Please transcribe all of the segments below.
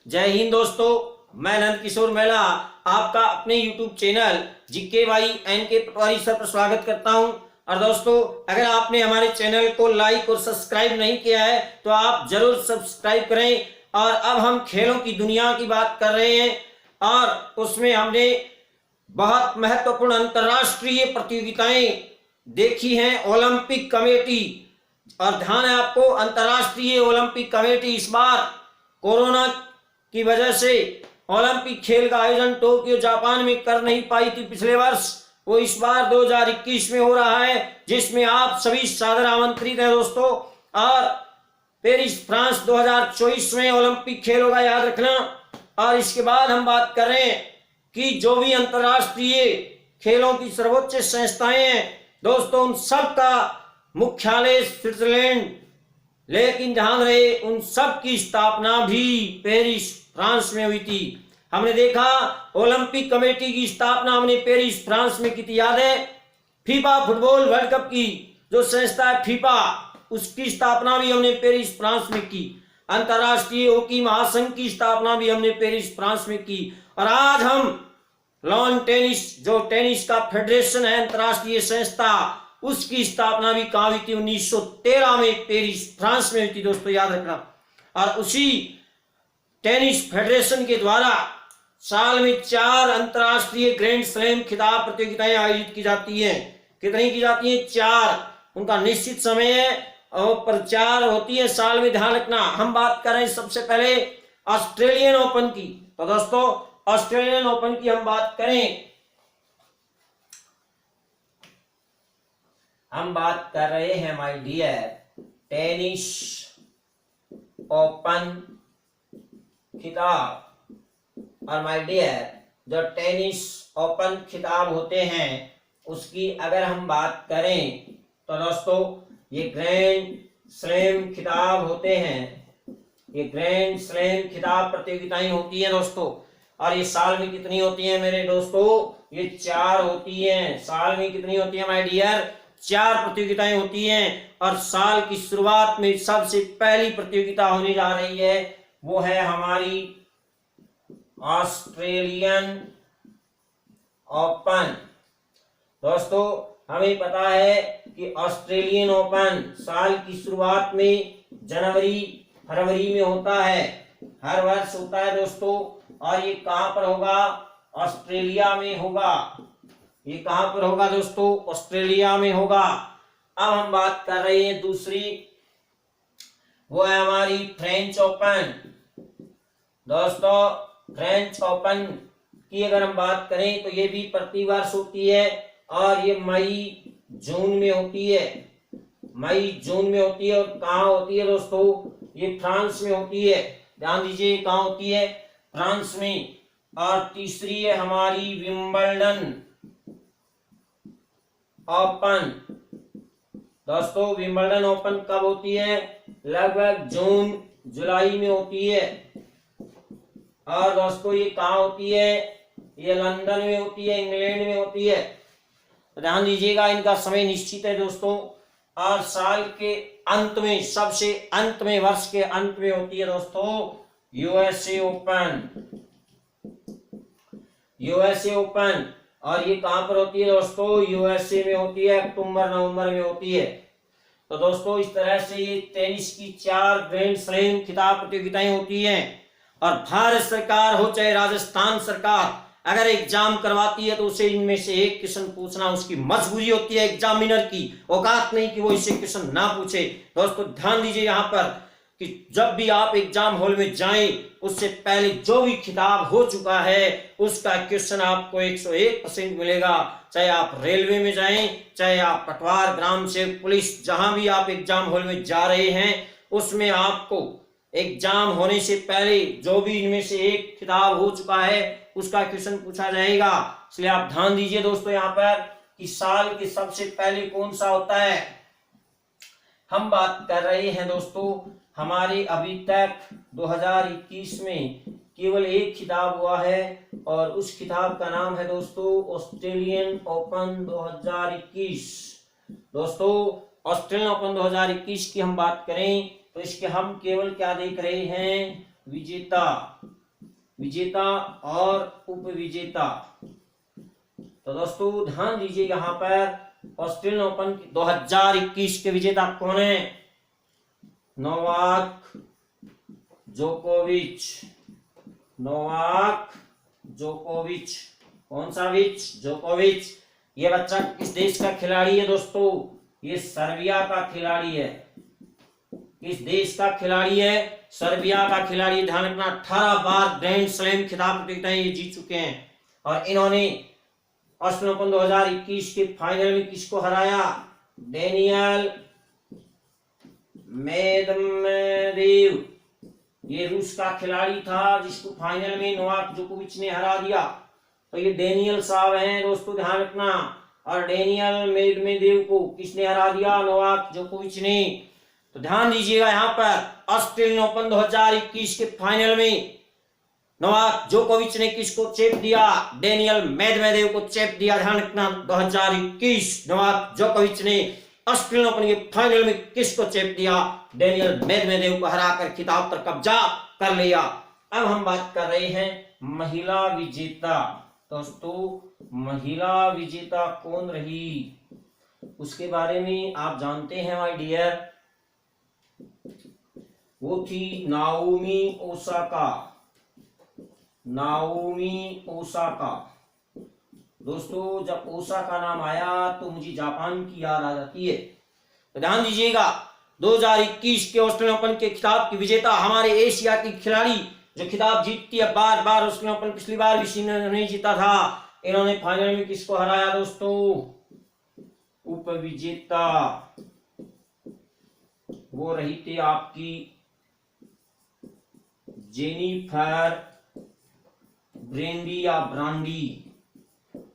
जय हिंद दोस्तों, मैं नंद किशोर मेला आपका अपने YouTube चैनल जीके भाई एन के पटवारी सर पर स्वागत करता हूं। और दोस्तों, अगर आपने हमारे चैनल को लाइक और सब्सक्राइब नहीं किया है तो आप जरूर सब्सक्राइब करें। और अब हम खेलों की दुनिया की बात कर रहे हैं और उसमें हमने बहुत महत्वपूर्ण अंतर्राष्ट्रीय प्रतियोगिताएं देखी हैं। ओलंपिक कमेटी, और ध्यान है आपको, अंतर्राष्ट्रीय ओलंपिक कमेटी इस बार कोरोना की वजह से ओलंपिक खेल का आयोजन टोक्यो जापान में कर नहीं पाई थी पिछले वर्ष। वो इस बार 2021 में हो रहा है, जिसमें आप सभी सादर आमंत्रित हैं दोस्तों। और पेरिस फ्रांस 2024 में ओलंपिक खेल होगा, याद रखना। और इसके बाद हम बात कर रहे हैं कि जो भी अंतर्राष्ट्रीय खेलों की सर्वोच्च संस्थाएं हैं दोस्तों, उन सब का मुख्यालय स्विट्जरलैंड, लेकिन ध्यान रहे उन सब की स्थापना भी पेरिस फ्रांस में हुई थी। हमने देखा ओलंपिक कमेटी की स्थापना हमने पेरिस फ्रांस में की थी, याद है। फीफा फुटबॉल वर्ल्ड कप की जो संस्था है फीफा, उसकी स्थापना भी हमने पेरिस फ्रांस में की। अंतर्राष्ट्रीय हॉकी महासंघ की स्थापना भी हमने पेरिस फ्रांस में की। और आज हम लॉन टेनिस, जो टेनिस का फेडरेशन है, अंतर्राष्ट्रीय संस्था, उसकी स्थापना भी कहाँ हुई थी? 1913 में पेरिस फ्रांस में हुई थी दोस्तों, याद रखना। और उसी टेनिस फेडरेशन के द्वारा साल में 4 अंतर्राष्ट्रीय ग्रैंड स्लैम खिताब प्रतियोगिताएं आयोजित की जाती हैं। कितनी की जाती हैं? 4। उनका निश्चित समय है और प्रचार होती है साल में, ध्यान रखना। हम बात कर रहे हैं सबसे पहले ऑस्ट्रेलियन ओपन की। तो दोस्तों, ऑस्ट्रेलियन ओपन की हम बात करें, हम बात कर रहे हैं माय डियर टेनिस ओपन खिताब। और माय डियर, जो टेनिस ओपन खिताब होते हैं उसकी अगर हम बात करें तो दोस्तों, ये ग्रैंड स्लैम खिताब होते हैं। ये ग्रैंड स्लैम खिताब प्रतियोगिताएं होती हैं दोस्तों। और ये साल में कितनी होती हैं मेरे दोस्तों? ये 4 होती हैं। साल में कितनी होती है माय डियर? 4 प्रतियोगिताएं होती हैं। और साल की शुरुआत में सबसे पहली प्रतियोगिता होने जा रही है, वो है हमारी ऑस्ट्रेलियन ओपन। दोस्तों, हमें पता है कि ऑस्ट्रेलियन ओपन साल की शुरुआत में जनवरी फरवरी में होता है, हर वर्ष होता है दोस्तों। और ये कहां पर होगा? ऑस्ट्रेलिया में होगा। ये कहां पर होगा दोस्तों? ऑस्ट्रेलिया में होगा। अब हम बात कर रहे हैं दूसरी, वो है हमारी फ्रेंच ओपन। दोस्तों, फ्रेंच ओपन की अगर हम बात करें तो ये भी प्रतिवर्ष होती है और ये मई जून में होती है। मई जून में होती है। और कहाँ होती है दोस्तों? ये फ्रांस में होती है। ध्यान दीजिए, कहाँ होती है? फ्रांस में। और तीसरी है हमारी विंबलडन ओपन। दोस्तों, विंबलडन ओपन कब होती है? लगभग जून जुलाई में होती है। और दोस्तों, ये कहाँ होती है? ये लंदन में होती है, इंग्लैंड में होती है। ध्यान दीजिएगा, इनका समय निश्चित है दोस्तों। और साल के अंत में, सबसे अंत में, वर्ष के अंत में होती है दोस्तों यूएसए ओपन। यूएसए ओपन, और ये कहां पर होती है दोस्तों? यूएसए में होती है, अक्टूबर नवंबर में होती है। तो दोस्तों, इस तरह से ये टेनिस की 4 ग्रैंड स्लैम खिताब प्रतियोगिताएं होती हैं। और भारत सरकार हो चाहे राजस्थान सरकार, अगर एग्जाम करवाती है तो उसे इनमें से एक क्वेश्चन पूछना उसकी मजबूरी होती है एग्जामिनर की। औकात नहीं कि वो इसे क्वेश्चन ना पूछे। दोस्तों, ध्यान दीजिए यहाँ पर कि जब भी आप एग्जाम हॉल में जाएं, उससे पहले जो भी खिताब हो चुका है उसका क्वेश्चन आपको 101% मिलेगा। चाहे आप रेलवे में जाएं, चाहे आप पटवार, ग्राम सेवक, पुलिस, जहां भी आप एग्जाम हॉल में जा रहे हैं, उसमें आपको एग्जाम होने से पहले जो भी इनमें से एक खिताब हो चुका है उसका क्वेश्चन पूछा जाएगा। इसलिए आप ध्यान दीजिए दोस्तों यहाँ पर कि साल के सबसे पहले कौन सा होता है। हम बात कर रहे हैं दोस्तों, हमारे अभी तक 2021 में केवल एक खिताब हुआ है और उस खिताब का नाम है दोस्तों ऑस्ट्रेलियन ओपन 2021। दोस्तों, ऑस्ट्रेलियन ओपन 2021 की हम बात करें तो इसके हम केवल क्या देख रहे हैं? विजेता, विजेता और उपविजेता। तो दोस्तों ध्यान दीजिए यहाँ पर ऑस्ट्रेलियन ओपन 2021 के विजेता कौन है? नोवाक जोकोविच, नोवाक जोकोविच। कौन सा विच? जोकोविच। ये बच्चा किस देश का खिलाड़ी है दोस्तों? ये सर्बिया का खिलाड़ी है। किस देश का खिलाड़ी है? सर्बिया का खिलाड़ी। ध्यान रखना 18 बार ग्रैंड स्लैम खिताब प्रतियोगिताएं ये जीत चुके हैं। और इन्होंने ऑस्ट्रेलियन ओपन 2021 के फाइनल में किसको हराया? Daniel Medvedev. ये रूस का खिलाड़ी था जिसको फाइनल में नोवाक जोकोविच ने हरा दिया। तो ये डेनियल साहब हैं दोस्तों, ध्यान रखना। और डेनियल मेदवेदेव को किसने हरा दिया? नोवाक जोकोविच ने। तो ध्यान दीजिएगा यहाँ पर ऑस्ट्रेलियन ओपन 2021 के फाइनल में नोवाक जोकोविच ने किसको चेप दिया? डेनियल मेदवेदेव को चेप दिया। ध्यान रखना 2021 नोवाक जोकोविच ने ऑस्ट्रेलियन ओपन के फाइनल में किसको चेप दिया? डेनियल मेदवेदेव को हराकर खिताब पर कब्जा कर लिया। अब हम बात कर रहे हैं महिला विजेता। दोस्तों महिला विजेता कौन रही उसके बारे में आप जानते हैं माय डियर। वो थी नाओमी ओसाका, नाओमी ओसाका। दोस्तों जब ओसाका नाम आया तो मुझे जापान की याद आ जाती है। तो ध्यान दीजिएगा 2021 के ऑस्ट्रेलियन ओपन के खिताब की विजेता हमारे एशिया की खिलाड़ी जो खिताब जीतती है बार बार। ऑस्ट्रेलियन ओपन पिछली बार भी नहीं जीता था। इन्होंने फाइनल में किसको हराया दोस्तों? उपविजेता। वो रही थी आपकी जेनिफर ब्रेंडी या ब्रांडी।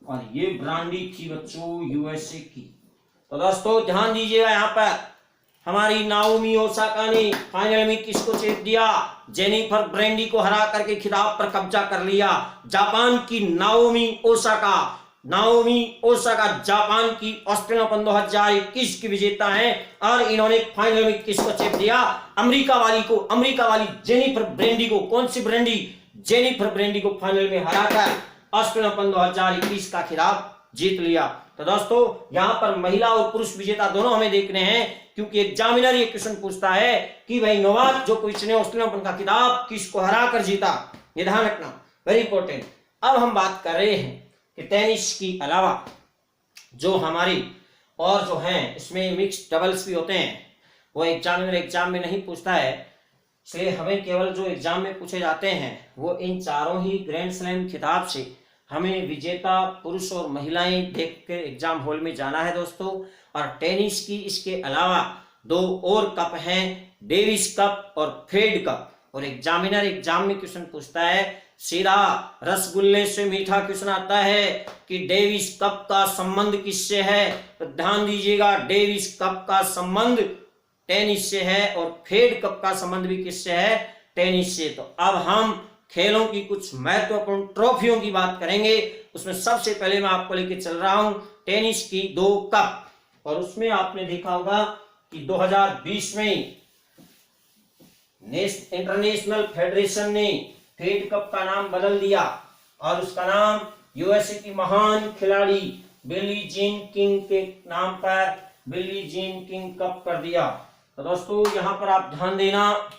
और ये ब्रांडी थी बच्चों यूएसए की। तो दोस्तों ध्यान दीजिएगा यहाँ पर हमारी नाओमी ओसाका ने फाइनल में किसको चेप दिया? जेनिफर ब्रेंडी को हरा करके खिताब पर कब्जा कर लिया। जापान की Naomi Osaka, Naomi Osaka Japan की ऑस्ट्रेलियन ओपन 2021 की विजेता हैं। और इन्होंने फाइनल में किसको चेप दिया? अमेरिका वाली को, अमेरिका वाली जेनिफर ब्रेंडी को। कौन सी ब्रेंडी? जेनिफर ब्रेंडी को फाइनल में हराकर ऑस्ट्रेलियन ओपन 2021 का खिताब जीत लिया। तो दोस्तों यहाँ पर महिला और पुरुष विजेता दोनों हमें देखने हैं, क्योंकि एग्जामिनर ये क्वेश्चन पूछता है कि भाई नोवाक जोकोविच ने ऑस्ट्रेलियन ओपन का खिताब किसको हराकर जीता। ये ध्यान रखना, वेरी इंपॉर्टेंट। अब हम बात कर रहे हैं कि टेनिस की अलावा जो हमारी और जो हैं इसमें मिक्स डबल्स भी होते हैं। वो एग्जामिनर एग्जाम में नहीं पूछता है, इसलिए हमें केवल जो एग्जाम में पूछे जाते हैं वो इन चारों ही ग्रैंड स्लैम खिताब से हमें विजेता पुरुष और महिलाएं देख के एग्जाम हॉल में जाना है दोस्तों। और टेनिस की इसके अलावा दो और कप हैं, डेविस कप और फेड कप। और एग्जामिनर एग्जाम में क्वेश्चन पूछता है, सीधा रसगुल्ले से मीठा क्वेश्चन आता है कि डेविस कप का संबंध किससे है? तो ध्यान दीजिएगा डेविस कप का संबंध टेनिस से है और फेड कप का संबंध भी किससे है? टेनिस से। तो अब हम खेलों की कुछ महत्वपूर्ण ट्रॉफियों की बात करेंगे। उसमें सबसे पहले मैं आपको लेके चल रहा हूं टेनिस की 2 कप। और उसमें आपने देखा होगा कि 2020 में इंटरनेशनल फेडरेशन ने फेड कप का नाम बदल दिया और उसका नाम यूएसए की महान खिलाड़ी बिली जीन किंग के नाम पर बिली जीन किंग कप कर दिया। तो दोस्तों यहां पर आप ध्यान देना,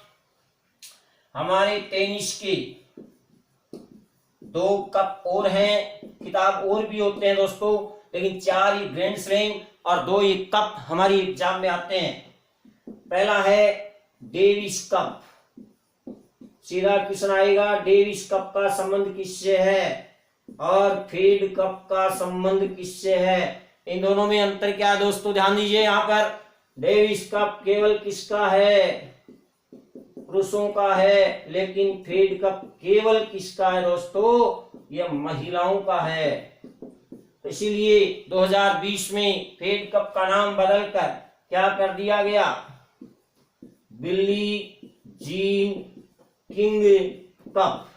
हमारे टेनिस के 2 कप और हैं, खिताब और भी होते हैं दोस्तों, लेकिन 4 ही ग्रैंड स्लैम और 2 ही कप हमारी एग्जाम में आते हैं। पहला है डेविस कप। सीधा क्वेश्चन आएगा डेविस कप का संबंध किससे है और फेड कप का संबंध किससे है? इन दोनों में अंतर क्या है दोस्तों? ध्यान दीजिए, यहाँ पर डेविस कप केवल किसका है? पुरुषों का है, लेकिन फेड कप केवल किसका है दोस्तों? यह महिलाओं का है। इसीलिए 2020 में फेड कप का नाम बदलकर क्या कर दिया गया? Billie Jean King cup.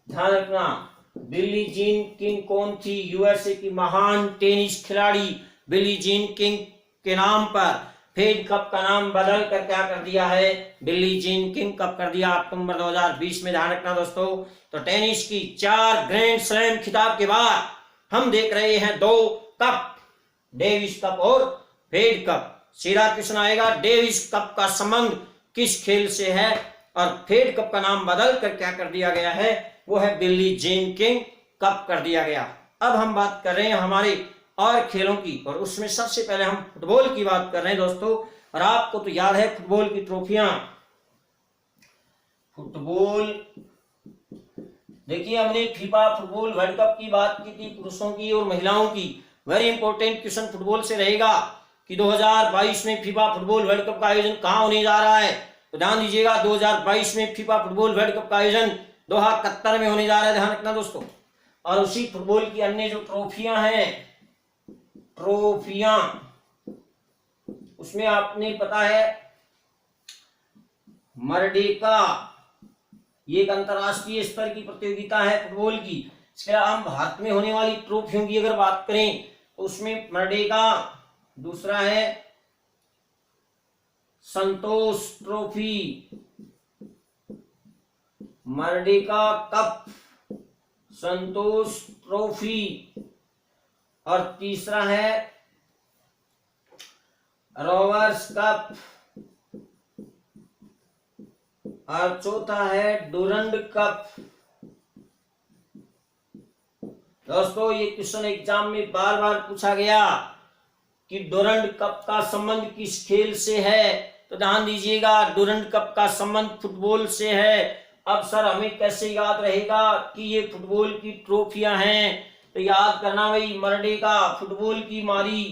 ध्यान रखना, बिली जीन किंग कौन थी? यूएसए की महान टेनिस खिलाड़ी बिली जीन किंग के नाम पर फेड कप का नाम बदल कर क्या कर दिया है, बिली जीन किंग कप कर दिया अक्टूबर 2020 में। ध्यान रखना दोस्तों। तो टेनिस की 4 ग्रैंड स्लैम खिताब के बाद हम देख रहे हैं 2 कप, डेविस कप और फेड कप। सीधा क्वेश्चन आएगा, डेविस कप का संबंध किस खेल से है, और फेड कप का नाम बदल कर क्या कर दिया गया है, वो है बिली जीन किंग कप कर दिया गया। अब हम बात कर रहे हैं हमारे और खेलों की, और उसमें सबसे पहले हम फुटबॉल की बात कर रहे हैं दोस्तों। और आपको तो याद है फुटबॉल की ट्रॉफियां, फुटबॉल देखिए हमने फीफा फुटबॉल वर्ल्ड कप की बात की थी, पुरुषों की और महिलाओं की। वेरी इंपॉर्टेंट क्वेश्चन फुटबॉल से रहेगा कि 2022 में फीफा फुटबॉल वर्ल्ड कप का आयोजन कहां होने जा रहा है। तो ध्यान दीजिएगा, 2022 में फीफा फुटबॉल वर्ल्ड कप का आयोजन दोहा कतर में होने जा रहा है। ध्यान रखना दोस्तों। और उसी फुटबॉल की अन्य जो ट्रॉफियां हैं, ट्रॉफियां उसमें आपने पता है मर्डेका, ये एक अंतरराष्ट्रीय स्तर की प्रतियोगिता है फुटबॉल की। इसके अलावा हम भारत में होने वाली ट्रॉफियों की अगर बात करें तो उसमें मर्डेका, दूसरा है संतोष ट्रॉफी, मर्डेका कप, संतोष ट्रॉफी, और तीसरा है रोवर्स कप, और चौथा है डुरंड कप। दोस्तों ये क्वेश्चन एग्जाम में बार बार पूछा गया कि डुरंड कप का संबंध किस खेल से है। तो ध्यान दीजिएगा, डुरंड कप का संबंध फुटबॉल से है। अब सर हमें कैसे याद रहेगा कि ये फुटबॉल की ट्रॉफियां हैं, तो याद करना भाई, मर्डेका फुटबॉल की मारी,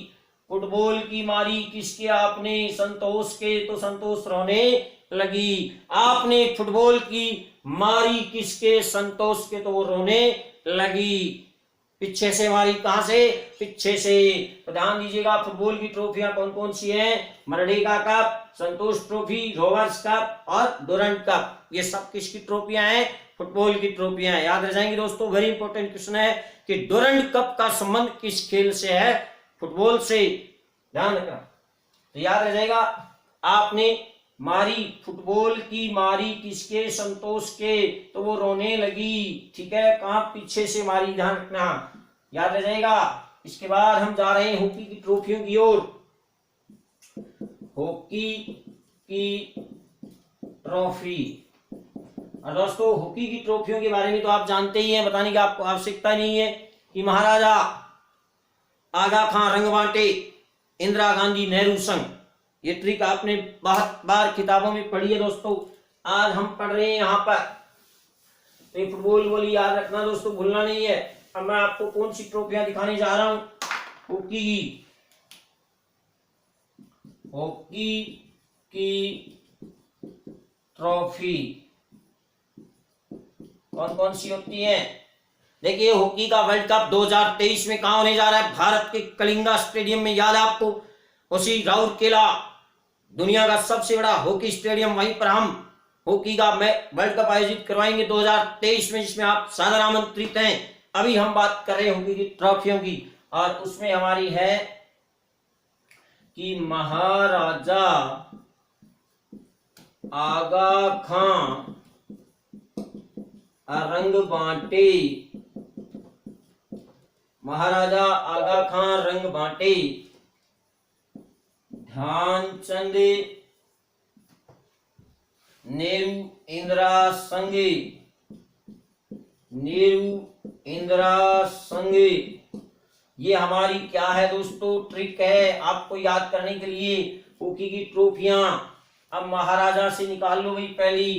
फुटबॉल की मारी किसके, आपने संतोष के, तो संतोष रोने लगी। आपने फुटबॉल की मारी किसके, संतोष के, तो वो रोने लगी। पीछे से मारी, कहां से, पीछे से। तो ध्यान दीजिएगा फुटबॉल की ट्रॉफियां कौन कौन सी हैं, मर्डेका कप, संतोष ट्रॉफी, रोवर्स कप और डुरंड कप। ये सब किसकी ट्रॉफियां हैं, फुटबॉल की ट्रॉफियां हैं। याद रह जाएंगे दोस्तों। वेरी इंपॉर्टेंट क्वेश्चन है कि डुरंड कप का संबंध किस खेल से है, फुटबॉल से। ध्यान रखना, तो याद रह जाएगा। आपने मारी, फुटबॉल की मारी किसके, संतोष के, तो वो रोने लगी। ठीक है, कहां, पीछे से मारी, ध्यान रखना, याद रह जाएगा। इसके बाद हम जा रहे हैं हॉकी की ट्रॉफियों की ओर। हॉकी की ट्रॉफी, और दोस्तों हॉकी की ट्रॉफियों के बारे में तो आप जानते ही हैं, बताने की आपको आवश्यकता नहीं है कि महाराजा आगा खां रंगबांटे, इंदिरा गांधी नेहरू संघ। ये ट्रिक आपने बहुत बार किताबों में पढ़ी है दोस्तों। आज हम पढ़ रहे हैं यहाँ पर, तो ये फुटबॉल बोली याद रखना दोस्तों, भूलना नहीं है। अब मैं आपको कौन सी ट्रॉफियां दिखाने जा रहा हूं, हॉकी की, हॉकी की ट्रॉफी कौन कौन सी होती है। देखिए हॉकी का वर्ल्ड कप 2023 में कहां होने जा रहा है, भारत के कलिंगा स्टेडियम में। याद है आपको, उसी राउरकेला, दुनिया का सबसे बड़ा हॉकी स्टेडियम, वहीं पर हम हॉकी का वर्ल्ड कप आयोजित करवाएंगे 2023 में, जिसमें आप सादर आमंत्रित हैं। अभी हम बात कर रहे हैं हॉकी की ट्रॉफियों की, और उसमें हमारी है कि महाराजा आगा खां रंगबांटे, महाराजा आगा खां रंगबांटे, ध्यानचंद नेहरू इंदिरा संघ, नेहरू इंदिरा संघ। ये हमारी क्या है दोस्तों, ट्रिक है आपको याद करने के लिए, हॉकी की ट्रॉफियां। अब महाराजा से निकाल लो भाई, पहली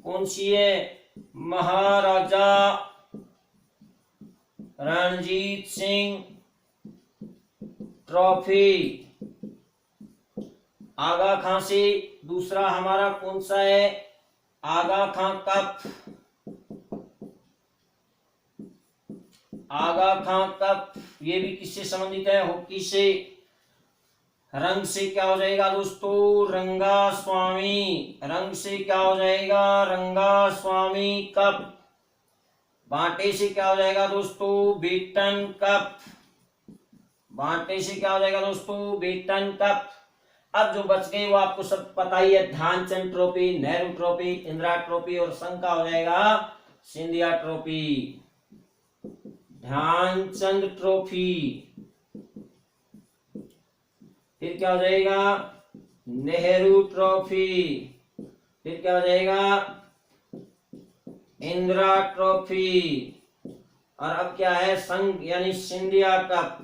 कौन सी है, महाराजा रणजीत सिंह ट्रॉफी। आगा खां से दूसरा हमारा कौन सा है, आगा खां कप, आगा खां कप। ये भी किससे संबंधित है, हॉकी से। रंग से क्या हो जाएगा दोस्तों, रंगा स्वामी, रंग से क्या हो जाएगा, रंगा स्वामी कप। बांटे से क्या हो जाएगा दोस्तों, बेटन कप, बांटे से क्या हो जाएगा दोस्तों, बेटन कप। अब जो बच गई वो आपको सब पता ही है, Dhyanchand trophy, Nehru trophy, Indira trophy और संघ का हो जाएगा सिंधिया ट्रॉफी। ध्यानचंद ट्रॉफी, फिर क्या हो जाएगा नेहरू ट्रॉफी, फिर क्या हो जाएगा इंदिरा ट्रॉफी, और अब क्या है संघ यानी सिंधिया कप।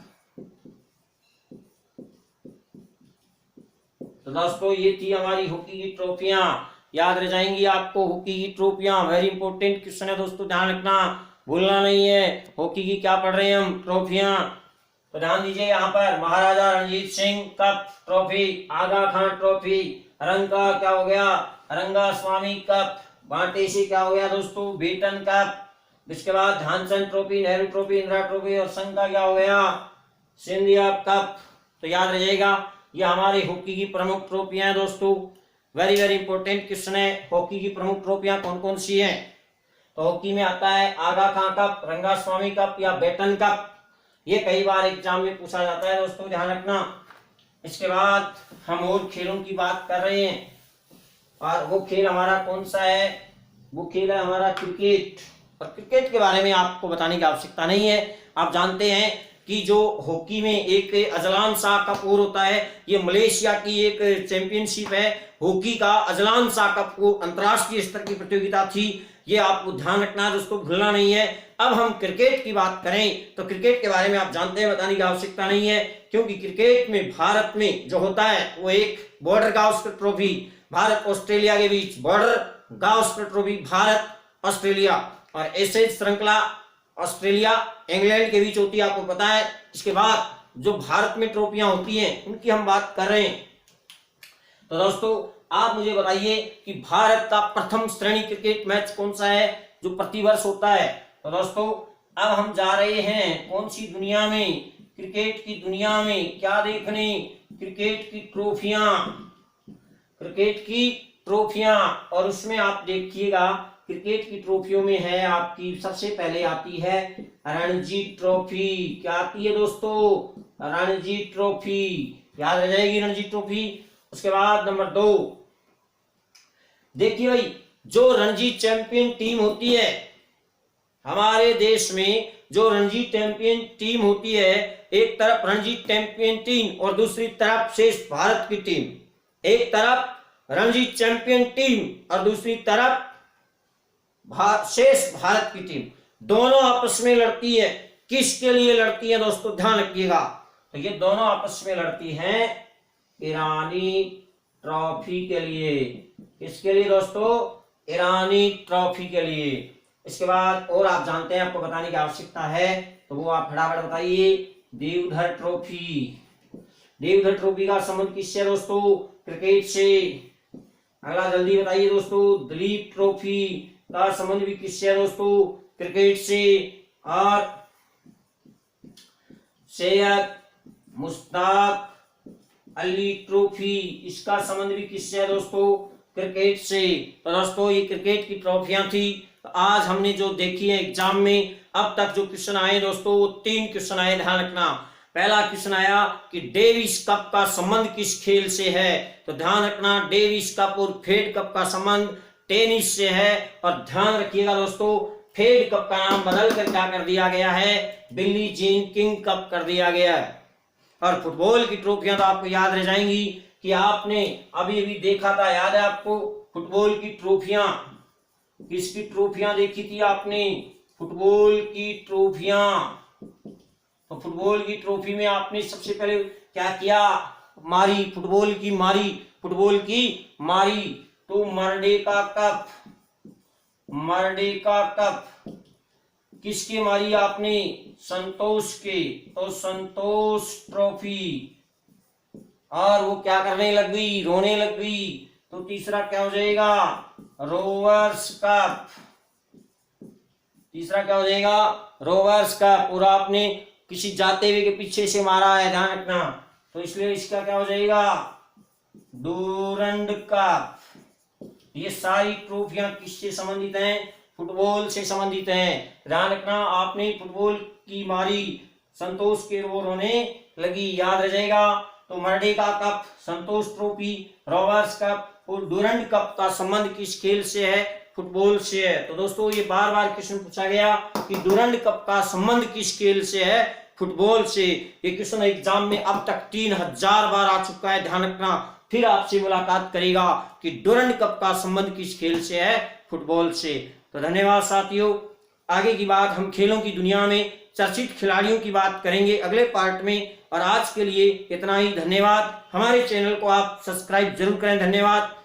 तो दोस्तों ये थी हमारी हॉकी की ट्रॉफियां, याद रह जाएंगी आपको हॉकी की ट्रॉफियां, वेरी इंपॉर्टेंट क्वेश्चन है दोस्तों, ध्यान रखना, भूलना नहीं है। हॉकी की क्या पढ़ रहे हैं हम, ट्रॉफियां। तो ध्यान दीजिए यहाँ पर महाराजा रणजीत सिंह कप ट्रॉफी, आगा खान ट्रॉफी, रंगा क्या हो गया रंगा स्वामी कप, बांटे से क्या हो गया दोस्तों बेटन कप, इसके बाद Dhyanchand trophy, Nehru trophy, Indira trophy और संघ का क्या हो गया सिंधिया कप। तो याद रहिएगा ये हमारी हॉकी की प्रमुख ट्रॉफियां हैं दोस्तों, वेरी वेरी इंपॉर्टेंट क्वेश्चन है। हॉकी की प्रमुख ट्रॉफियां कौन कौन सी हैं? तो हॉकी में आता है आगा खां कप, रंगा स्वामी कप या बेटन कप, ये कई बार एग्जाम में पूछा जाता है दोस्तों, ध्यान रखना। इसके बाद हम और खेलों की बात कर रहे हैं, और वो खेल हमारा कौन सा है, वो खेल है हमारा क्रिकेट। और क्रिकेट के बारे में आपको बताने की आवश्यकता नहीं है, आप जानते हैं कि जो हॉकी में एक अजलान शाह कप और होता है, ये मलेशिया की एक चैंपियनशिप है हॉकी का, अजलान शाह कप को अंतर्राष्ट्रीय स्तर की प्रतियोगिता थी, ये आपको ध्यान रखना है दोस्तों, भूलना नहीं है। अब हम क्रिकेट की बात करें तो क्रिकेट के बारे में आप जानते हैं, बताने की आवश्यकता नहीं है, क्योंकि क्रिकेट में भारत में जो होता है वो एक Border Gavaskar trophy, Bharat Australia के बीच Border Gavaskar trophy, Bharat Australia, और एशेज श्रृंखला ऑस्ट्रेलिया इंग्लैंड के बीच होती है, आपको पता है। इसके बाद जो भारत में ट्रॉफियां होती हैं उनकी हम बात कर रहे हैं। तो दोस्तों आप मुझे बताइए कि भारत का प्रथम श्रेणी क्रिकेट मैच कौन सा है जो प्रतिवर्ष होता है? तो दोस्तों अब हम जा रहे हैं कौन सी दुनिया में, क्रिकेट की दुनिया में, क्या देखने, क्रिकेट की ट्रॉफियां, क्रिकेट की ट्रॉफियां। और उसमें आप देखिएगा क्रिकेट की ट्रॉफियों में है आपकी सबसे पहले आती है रणजी ट्रॉफी, क्या आती है दोस्तों रणजी ट्रॉफी, याद रह जाएगी रणजी ट्रॉफी। उसके बाद नंबर 2 देखिए भाई, जो रणजी चैंपियन टीम होती है हमारे देश में, जो रणजी चैंपियन टीम होती है, एक तरफ रणजी चैंपियन टीम और दूसरी तरफ शेष भारत की टीम, एक तरफ रणजी चैंपियन टीम और दूसरी तरफ शेष भारत की टीम, दोनों आपस में लड़ती है। किसके लिए लड़ती है दोस्तों, ध्यान रखिएगा। तो ये दोनों आपस में लड़ती हैं ईरानी ट्रॉफी के लिए, किसके लिए दोस्तों, ईरानी ट्रॉफी के लिए। इसके बाद और आप जानते हैं, आपको बताने की आवश्यकता है, तो वो आप फटाफट बताइए, देवधर ट्रॉफी। देवधर ट्रॉफी का संबंध किससे दोस्तों, क्रिकेट से। अगला जल्दी बताइए दोस्तों, दिलीप ट्रॉफी का संबंध भी किससे है दोस्तों, क्रिकेट से। और सैयद मुश्ताक अली ट्रॉफी, इसका संबंध भी किससे है दोस्तों, क्रिकेट से। तो दोस्तों ये क्रिकेट की ट्रॉफियां थी। तो आज हमने जो देखी है एग्जाम में, अब तक जो क्वेश्चन आए दोस्तों वो 3 क्वेश्चन आए, ध्यान रखना। पहला क्वेश्चन आया कि डेविस कप का संबंध किस खेल से है, तो ध्यान रखना डेविस कप और फेड कप का संबंध टेनिस से है। और ध्यान रखिएगा दोस्तों, फेड कप का नाम बदल कर क्या कर दिया गया है, बिली जीन किंग कप कर दिया गया है। और फुटबॉल की ट्रॉफियां तो आपको याद रह जाएंगी कि आपने अभी अभी देखा था, याद है आपको, फुटबॉल की ट्रॉफियां, किसकी ट्रॉफियां देखी थी आपने, फुटबॉल की ट्रॉफियां। तो फुटबॉल की ट्रॉफी में आपने सबसे पहले क्या किया, मारी, फुटबॉल की मारी, फुटबॉल की मारी। तो मर्डेका कप, मर्डेका कप किसके मारी आपने, संतोष के, तो संतोष ट्रॉफी। और वो क्या करने लग गई, रोने लग गई, तो तीसरा क्या हो जाएगा, रोवर्स कप, तीसरा क्या हो जाएगा, रोवर्स कप। और आपने किसी जाते हुए के पीछे से मारा है, ध्यान रखना, तो इसलिए इसका क्या हो जाएगा, डूरंड कप। ये सारी ट्रॉफियां किससे संबंधित हैं, फुटबॉल से संबंधित हैं, ध्यान रखना। आपने फुटबॉल की मारी, संतोष के वो रोने लगी, याद रह जाएगा। तो मर्डेका कप, संतोष ट्रॉफी, रॉबर्ट्स कप और डूरंड कप का संबंध किस खेल से है? फुटबॉल से है। तो दोस्तों ये बार बार क्वेश्चन पूछा गया कि डूरंड कप का संबंध किस खेल से है? फुटबॉल से। ये क्वेश्चन एग्जाम में अब तक 3000 बार आ चुका है, ध्यान रखना। फिर आपसे मुलाकात करेगा कि डूरंड कप का संबंध किस खेल से है? फुटबॉल से। तो धन्यवाद साथियों। आगे की बात हम खेलों की दुनिया में चर्चित खिलाड़ियों की बात करेंगे अगले पार्ट में। और आज के लिए इतना ही। धन्यवाद। हमारे चैनल को आप सब्सक्राइब जरूर करें। धन्यवाद।